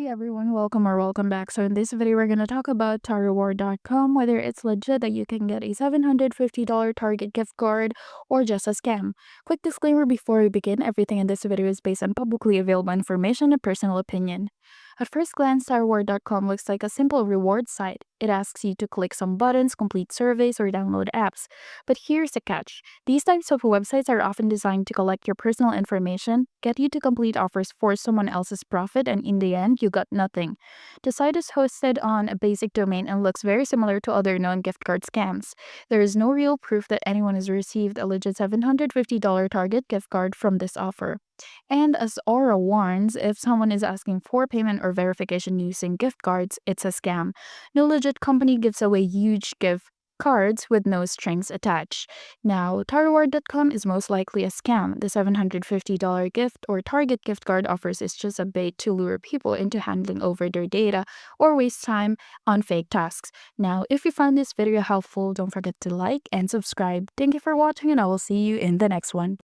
Hey everyone, welcome back. So in this video, we're going to talk about tarreward.com, whether it's legit that you can get a $750 Target gift card or just a scam. Quick disclaimer before we begin, everything in this video is based on publicly available information and personal opinion. At first glance, tarreward.com looks like a simple reward site. It asks you to click some buttons, complete surveys, or download apps. But here's the catch. These types of websites are often designed to collect your personal information, get you to complete offers for someone else's profit, and in the end, you got nothing. The site is hosted on a basic domain and looks very similar to other known gift card scams. There is no real proof that anyone has received a legit $750 Target gift card from this offer. And as Aura warns, if someone is asking for payment or verification using gift cards, it's a scam. No legit company gives away huge gift cards with no strings attached. Now, tarreward.com is most likely a scam. The $750 gift or Target gift card offers is just a bait to lure people into handing over their data or waste time on fake tasks. Now, if you found this video helpful, don't forget to like and subscribe. Thank you for watching, and I will see you in the next one.